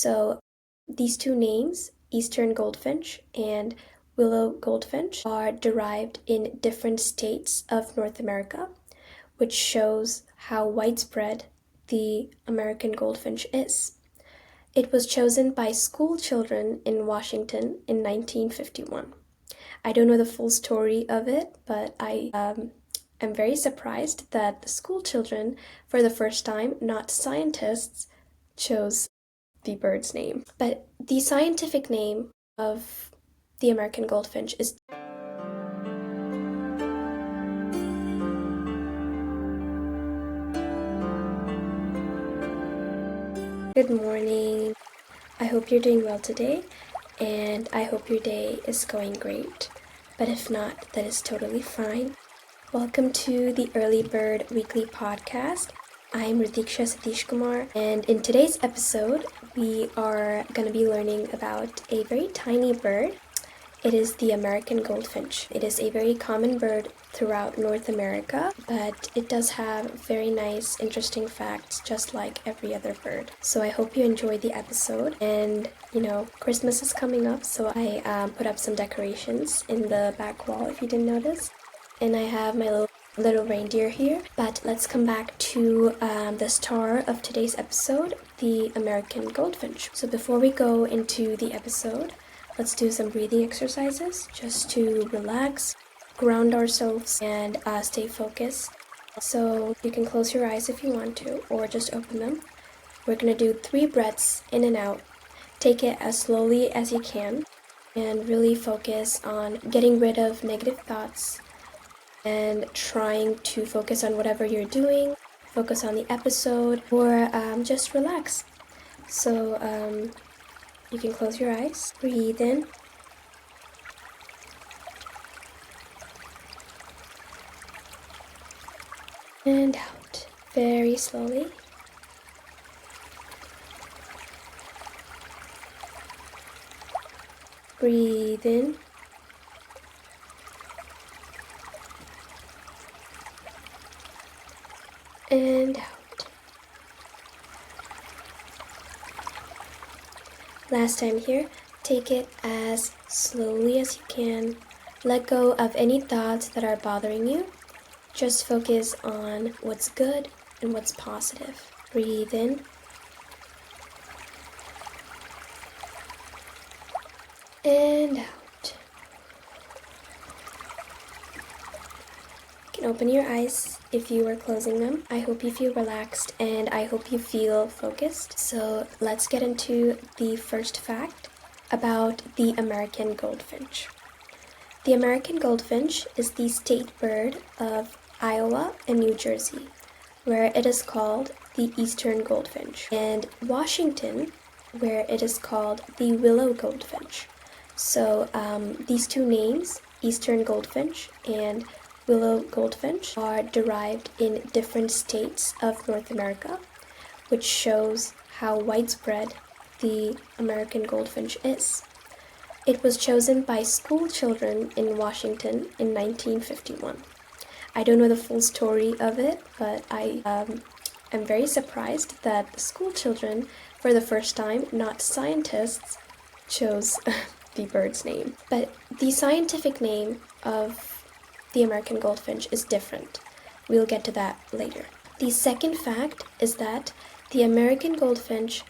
So these two names, Eastern Goldfinch and Willow Goldfinch, are derived in different states of North America, which shows how widespread the American goldfinch is. It was chosen by school children in Washington in 1951. I don't know the full story of it, but I am very surprised that the school children, for the first time, not scientists, chose the bird's name. But the scientific name of the American goldfinch is Good morning. I hope you're doing well today, and I hope your day is going great. But if not, that is totally fine. Welcome to the Early Bird Weekly Podcast. I'm Ritiksha Satish Kumar, and in today's episode, we are going to be learning about a very tiny bird. It is the American goldfinch. It is a very common bird throughout North America, but it does have very nice, interesting facts, just like every other bird. So I hope you enjoyed the episode. And, Christmas is coming up, so I put up some decorations in the back wall, if you didn't notice. And I have my little reindeer here. But let's come back to the star of today's episode, the American goldfinch. So before we go into the episode, let's do some breathing exercises just to relax, ground ourselves, and stay focused. So you can close your eyes if you want to, or just open them. We're going to do 3 breaths in and out. Take it as slowly as you can, and really focus on getting rid of negative thoughts and trying to focus on whatever you're doing, focus on the episode, or just relax. So you can close your eyes, breathe in, and out, very slowly. Breathe in, and out. Last time here, take it as slowly as you can. Let go of any thoughts that are bothering you. Just focus on what's good and what's positive. Breathe in. And out. You can open your eyes if you are closing them. I hope you feel relaxed and I hope you feel focused. So let's get into the first fact about the American goldfinch. The American goldfinch is the state bird of Iowa and New Jersey, where it is called the Eastern goldfinch, and Washington, where it is called the willow goldfinch. So these two names, Eastern goldfinch and Willow goldfinch, are derived in different states of North America, which shows how widespread the American goldfinch is. It was chosen by school children in Washington in 1951. I don't know the full story of it, but I am very surprised that the school children, for the first time, not scientists, chose the bird's name. But the scientific name of the American goldfinch is different. We'll get to that later. The second fact is that the American goldfinch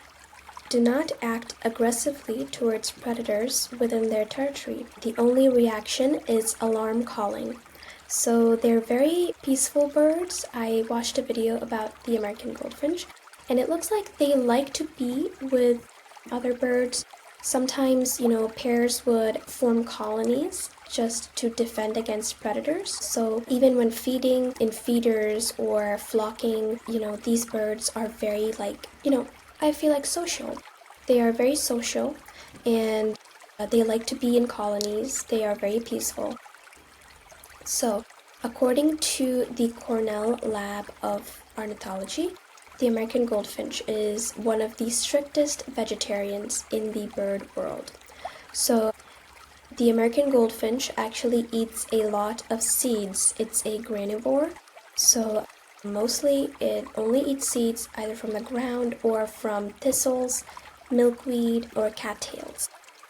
do not act aggressively towards predators within their territory. The only reaction is alarm calling. So they're very peaceful birds. I watched a video about the American goldfinch, and it looks like they like to be with other birds. Sometimes, pairs would form colonies just to defend against predators. So even when feeding in feeders or flocking, these birds are very I feel like social. They are very social, and they like to be in colonies. They are very peaceful. So, according to the Cornell Lab of Ornithology, the American goldfinch is one of the strictest vegetarians in the bird world. So, the American goldfinch actually eats a lot of seeds. It's a granivore. So, mostly it only eats seeds either from the ground or from thistles, milkweed, or cattails.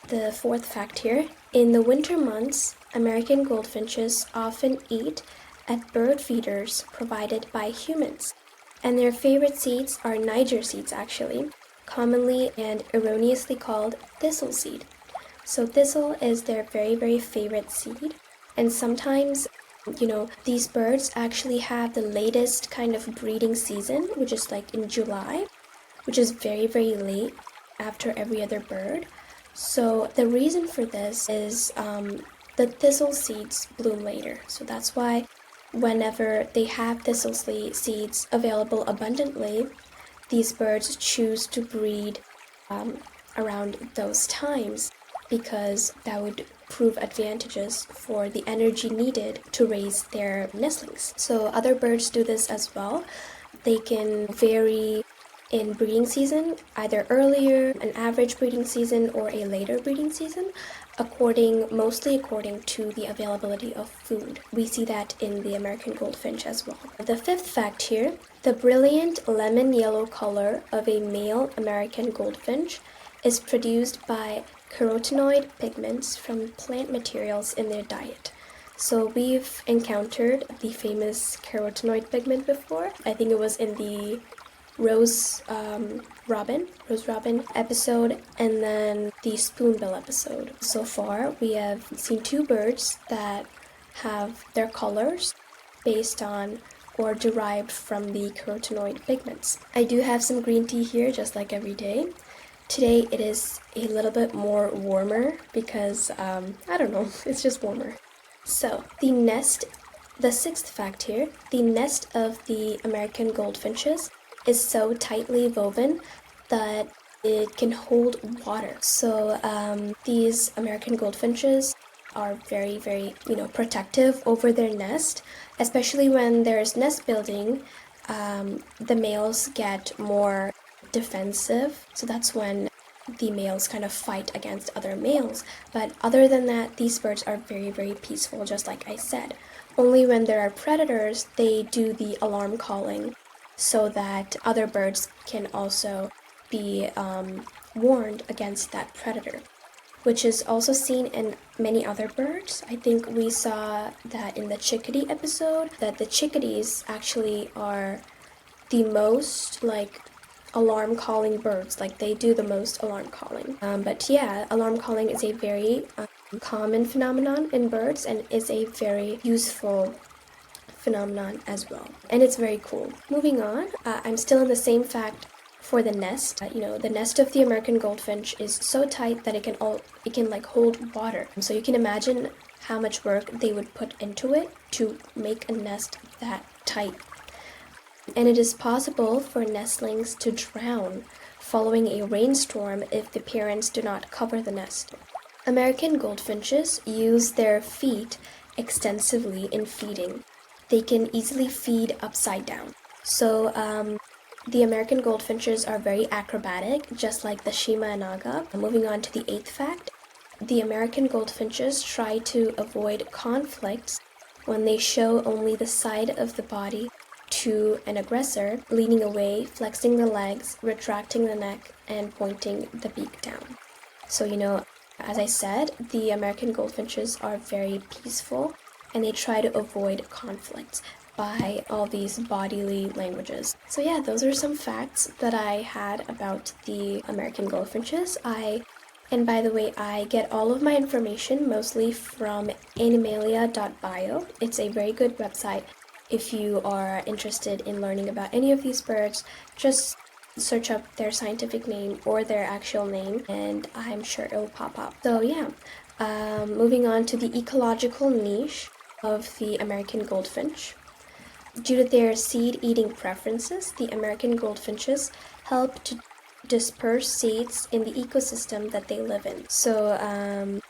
The fourth fact here, in the winter months, American goldfinches often eat at bird feeders provided by humans. And their favorite seeds are Niger seeds, actually, commonly and erroneously called thistle seed. So thistle is their very, very favorite seed. And sometimes, these birds actually have the latest kind of breeding season, which is like in July, which is very, very late after every other bird. So the reason for this is the thistle seeds bloom later. So that's why whenever they have thistle seeds available abundantly, these birds choose to breed around those times, because that would prove advantageous for the energy needed to raise their nestlings. So other birds do this as well. They can vary in breeding season, either earlier, an average breeding season, or a later breeding season, mostly according to the availability of food. We see that in the American goldfinch as well. The fifth fact here, the brilliant lemon yellow color of a male American goldfinch is produced by carotenoid pigments from plant materials in their diet. So we've encountered the famous carotenoid pigment before. I think it was in the Rose Robin episode, and then the Spoonbill episode. So far, we have seen two birds that have their colors based on or derived from the carotenoid pigments. I do have some green tea here, just like every day. Today it is a little bit more warmer because, I don't know, it's just warmer. So, the sixth fact here, the nest of the American goldfinches is so tightly woven that it can hold water. So these American goldfinches are very, very, protective over their nest, especially when there's nest building. The males get more defensive, so that's when the males kind of fight against other males. But other than that, these birds are very, very peaceful, just like I said. Only when there are predators, they do the alarm calling, so that other birds can also be warned against that predator, which is also seen in many other birds. I think we saw that in the chickadee episode, that the chickadees actually are the most alarm calling birds. They do the most alarm calling. But yeah, alarm calling is a very common phenomenon in birds and is a very useful phenomenon as well, and it's very cool. Moving on, I'm still in the same fact for the nest. The nest of the American goldfinch is so tight that it can hold water. So you can imagine how much work they would put into it to make a nest that tight. And it is possible for nestlings to drown following a rainstorm if the parents do not cover the nest. American goldfinches use their feet extensively in feeding. They can easily feed upside down. So the American goldfinches are very acrobatic, just like the Shima Anaga. Moving on to the eighth fact, the American goldfinches try to avoid conflicts when they show only the side of the body to an aggressor, leaning away, flexing the legs, retracting the neck, and pointing the beak down. So, as I said, the American goldfinches are very peaceful, and they try to avoid conflict by all these bodily languages. So yeah, those are some facts that I had about the American goldfinches. And by the way, I get all of my information mostly from animalia.bio. It's a very good website. If you are interested in learning about any of these birds, just search up their scientific name or their actual name, and I'm sure it will pop up. So yeah, moving on to the ecological niche of the American goldfinch. Due to their seed-eating preferences, the American goldfinches help to disperse seeds in the ecosystem that they live in. So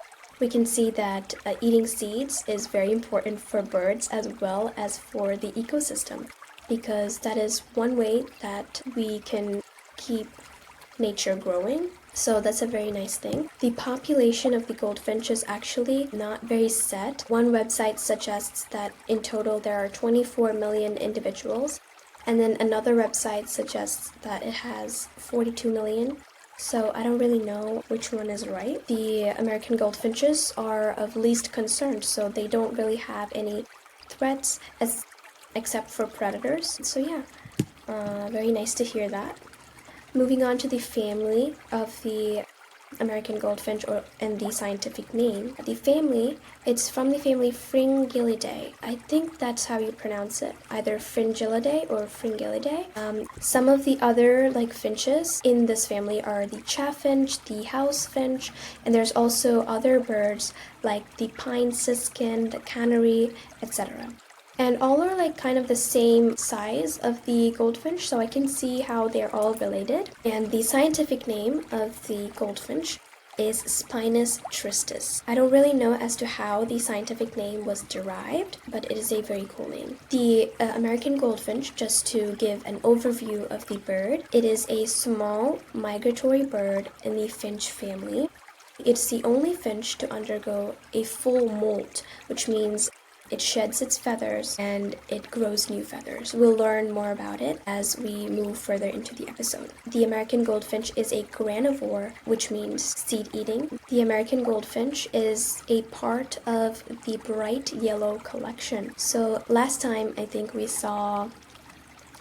we can see that eating seeds is very important for birds as well as for the ecosystem, because that is one way that we can keep nature growing. So that's a very nice thing. The population of the goldfinch is actually not very set. One website suggests that in total there are 24 million individuals, and then another website suggests that it has 42 million. so I don't really know which one is right. The American goldfinches are of least concern, so they don't really have any threats except for predators. So yeah, very nice to hear that. Moving on to the family of the American goldfinch, and the scientific name. The family, it's from the family Fringillidae. I think that's how you pronounce it, either Fringillidae or Fringillidae. Some of the other finches in this family are the chaffinch, the house finch, and there's also other birds like the pine siskin, the canary, etc. And all are kind of the same size of the goldfinch, so I can see how they're all related. And the scientific name of the goldfinch is Spinus tristis. I don't really know as to how the scientific name was derived, but it is a very cool name. The American goldfinch, just to give an overview of the bird, it is a small migratory bird in the finch family. It's the only finch to undergo a full molt, which means it sheds its feathers and it grows new feathers. We'll learn more about it as we move further into the episode. The American goldfinch is a granivore, which means seed eating. The American goldfinch is a part of the bright yellow collection. So last time I think we saw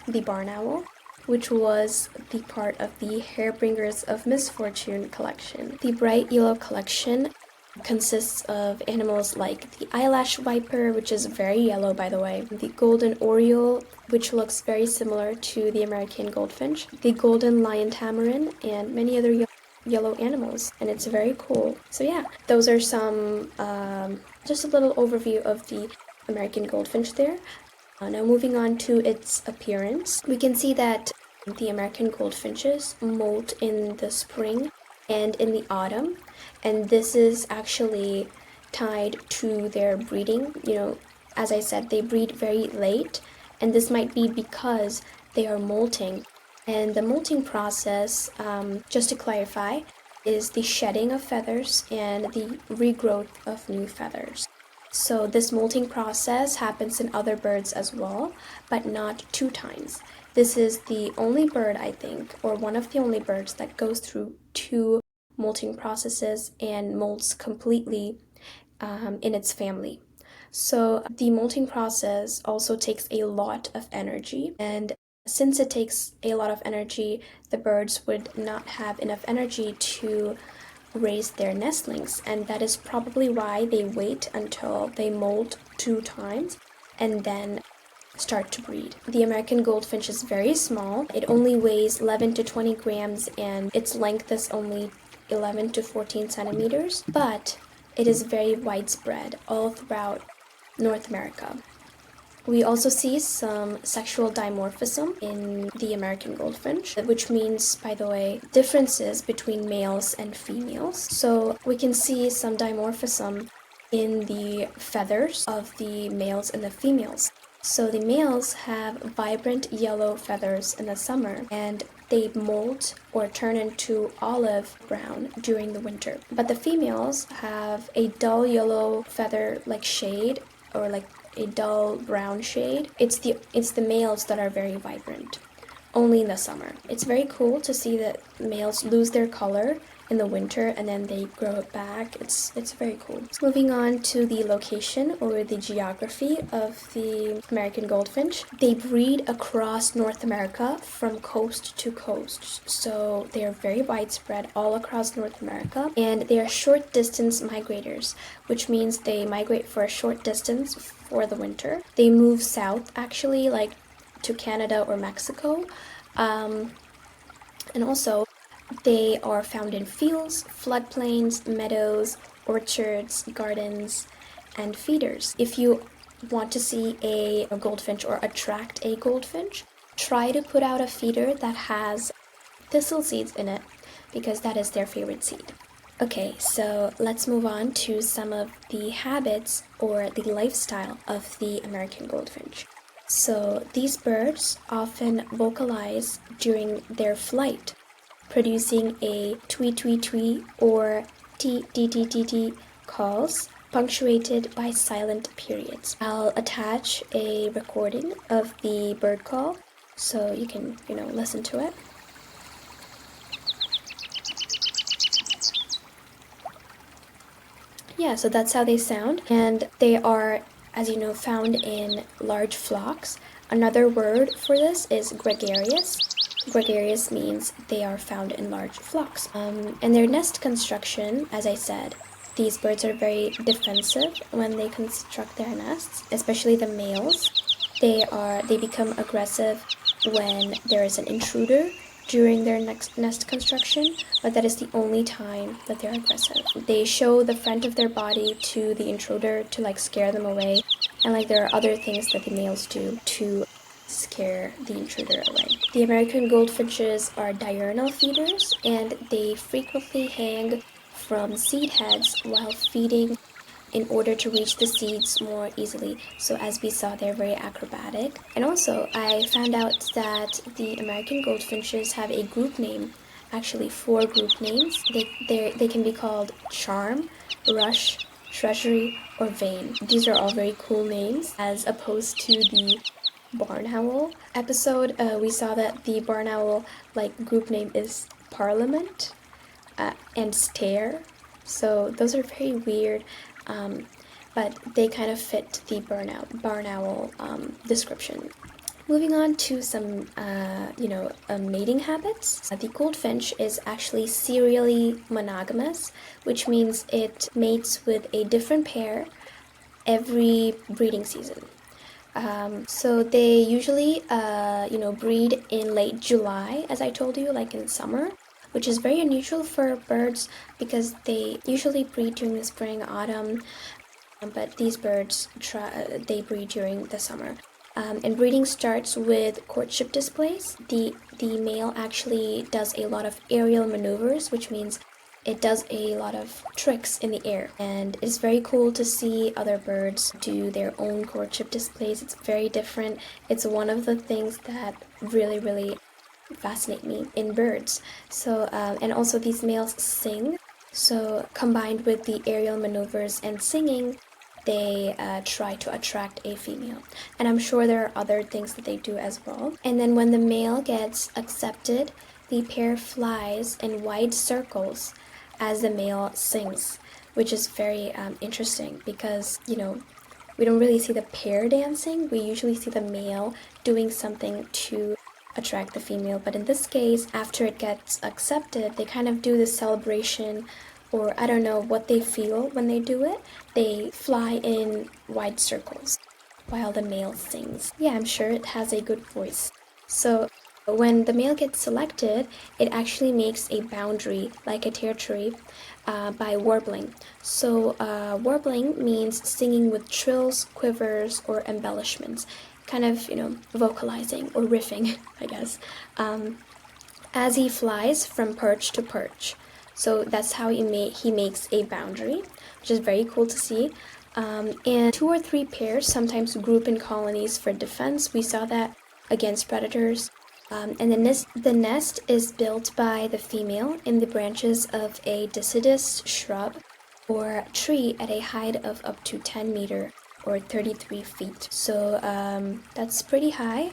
the barn owl, which was the part of the Hairbringers of Misfortune collection. The bright yellow collection consists of animals like the eyelash viper, which is very yellow by the way, the golden oriole, which looks very similar to the American goldfinch, the golden lion tamarin, and many other yellow animals, and it's very cool. So yeah, those are some just a little overview of the American goldfinch there. Now moving on to its appearance, we can see that the American goldfinches molt in the spring and in the autumn, and this is actually tied to their breeding. As I said, they breed very late, and this might be because they are molting. And the molting process, just to clarify, is the shedding of feathers and the regrowth of new feathers. So this molting process happens in other birds as well, but not 2 times. This is the only bird, I think, or one of the only birds that goes through 2 molting processes and molts completely in its family. So the molting process also takes a lot of energy, and since it takes a lot of energy, the birds would not have enough energy to raise their nestlings, and that is probably why they wait until they molt 2 times and then start to breed. The American goldfinch is very small. It only weighs 11 to 20 grams and its length is only 11 to 14 centimeters, but it is very widespread all throughout North America. We also see some sexual dimorphism in the American goldfinch, which means, by the way, differences between males and females. So we can see some dimorphism in the feathers of the males and the females. So the males have vibrant yellow feathers in the summer, and they molt or turn into olive brown during the winter. But the females have a dull yellow feather shade, or a dull brown shade. It's the males that are very vibrant, only in the summer. It's very cool to see that males lose their color in the winter and then they grow it back. It's very cool. Moving on to the location or the geography of the American goldfinch. They breed across North America from coast to coast. So they are very widespread all across North America, and they are short distance migrators, which means they migrate for a short distance for the winter. They move south actually, to Canada or Mexico. And also they are found in fields, floodplains, meadows, orchards, gardens, and feeders. If you want to see a goldfinch or attract a goldfinch, try to put out a feeder that has thistle seeds in it, because that is their favorite seed. Okay, so let's move on to some of the habits or the lifestyle of the American goldfinch. So these birds often vocalize during their flight, producing a tweet tweet tweet or t t t t t calls, punctuated by silent periods. I'll attach a recording of the bird call so you can, listen to it. Yeah, so that's how they sound. And they are, as you know, found in large flocks. Another word for this is gregarious. Gregarious means they are found in large flocks. And their nest construction, as I said, these birds are very defensive when they construct their nests, especially the males. They become aggressive when there is an intruder during their next nest construction, but that is the only time that they're aggressive. They show the front of their body to the intruder to like scare them away, and like there are other things that the males do to scare the intruder away. The American goldfinches are diurnal feeders, and they frequently hang from seed heads while feeding in order to reach the seeds more easily. So as we saw, they're very acrobatic. And also, I found out that the American goldfinches have a group name, actually 4 group names. They can be called Charm, Rush, Treasury, or Vain. These are all very cool names, as opposed to the barn owl episode. We saw that the barn owl group name is Parliament and Stare. So those are very weird, but they kind of fit the barn owl description. Moving on to some, mating habits. The goldfinch is actually serially monogamous, which means it mates with a different pair every breeding season. So they usually, breed in late July, as I told you, like in summer, which is very unusual for birds because they usually breed during the spring, autumn, but these birds they breed during the summer. And breeding starts with courtship displays. The male actually does a lot of aerial maneuvers, which means it does a lot of tricks in the air, and it's very cool to see other birds do their own courtship displays. It's very different. It's one of the things that really, really fascinate me in birds. So, and also these males sing. So combined with the aerial maneuvers and singing, they try to attract a female. And I'm sure there are other things that they do as well. And then when the male gets accepted, the pair flies in wide circles as the male sings, which is very interesting because, we don't really see the pair dancing. We usually see the male doing something to attract the female. But in this case, after it gets accepted, they kind of do this celebration, or I don't know what they feel when they do it. They fly in wide circles while the male sings. Yeah, I'm sure it has a good voice. So when the male gets selected, it actually makes a boundary, like a territory, by warbling. So warbling means singing with trills, quivers, or embellishments, kind of, vocalizing or riffing, I guess, as he flies from perch to perch. So that's how he makes a boundary, which is very cool to see. And 2 or 3 pairs sometimes group in colonies for defense. We saw that against predators. And the nest is built by the female in the branches of a deciduous shrub or tree at a height of up to 10 meters or 33 feet. So that's pretty high.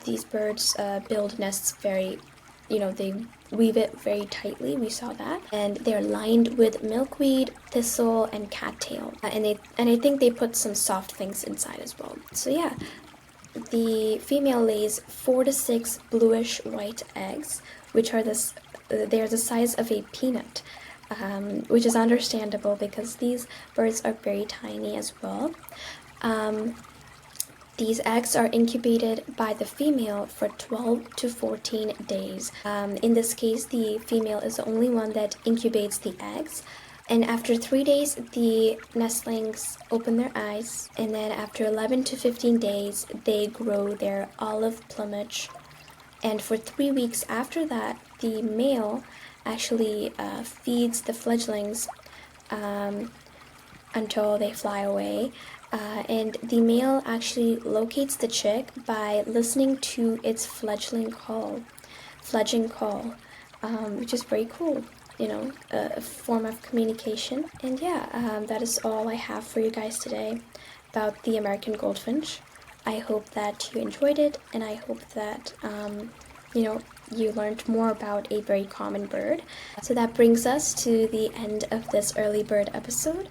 These birds build nests very, they weave it very tightly. We saw that. And they're lined with milkweed, thistle, and cattail. And I think they put some soft things inside as well. So yeah. The female lays 4 to 6 bluish-white eggs, which are they're the size of a peanut, which is understandable because these birds are very tiny as well. These eggs are incubated by the female for 12 to 14 days. In this case, the female is the only one that incubates the eggs. And after 3 days, the nestlings open their eyes, and then after 11 to 15 days, they grow their olive plumage. And for 3 weeks after that, the male actually feeds the fledglings until they fly away. And the male actually locates the chick by listening to its fledgling call, which is very cool. A form of communication. And yeah, that is all I have for you guys today about the American goldfinch. I hope that you enjoyed it, and I hope that, you learned more about a very common bird. So that brings us to the end of this early bird episode.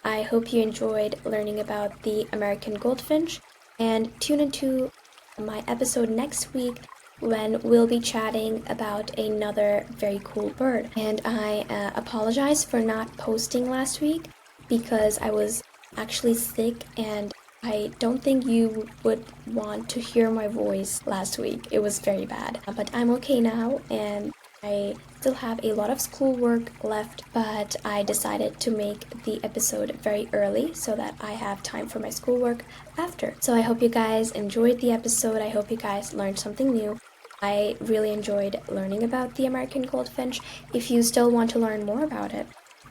I hope you enjoyed learning about the American goldfinch, and tune into my episode next week when we'll be chatting about another very cool bird. And I apologize for not posting last week because I was actually sick, and I don't think you would want to hear my voice last week. It was very bad. But I'm okay now, and I still have a lot of schoolwork left, but I decided to make the episode very early so that I have time for my schoolwork after. So I hope you guys enjoyed the episode. I hope you guys learned something new. I really enjoyed learning about the American goldfinch. If you still want to learn more about it,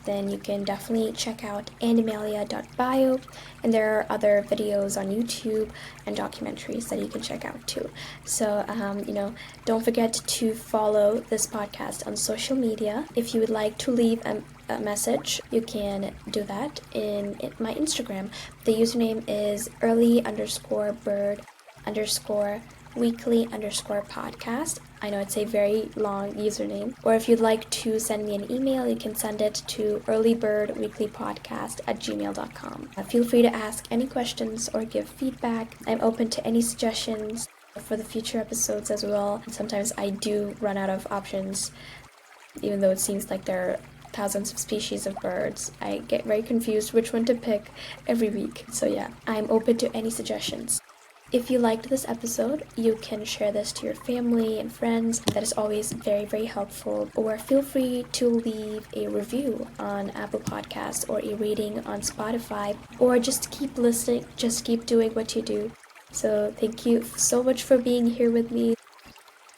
then you can definitely check out animalia.bio, and there are other videos on YouTube and documentaries that you can check out too. So, don't forget to follow this podcast on social media. If you would like to leave a message, you can do that in my Instagram. The username is early_bird_weekly_podcast. I know it's a very long username. Or if you'd like to send me an email, you can send it to earlybirdweeklypodcast@gmail.com. Feel free to ask any questions or give feedback. I'm open to any suggestions for the future episodes as well. Sometimes I do run out of options, even though it seems like there are thousands of species of birds. I get very confused which one to pick every week. So yeah, I'm open to any suggestions. If you liked this episode, you can share this to your family and friends. That is always very, very helpful. Or feel free to leave a review on Apple Podcasts or a rating on Spotify. Or just keep listening, just keep doing what you do. So thank you so much for being here with me,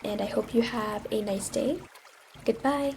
and I hope you have a nice day. Goodbye.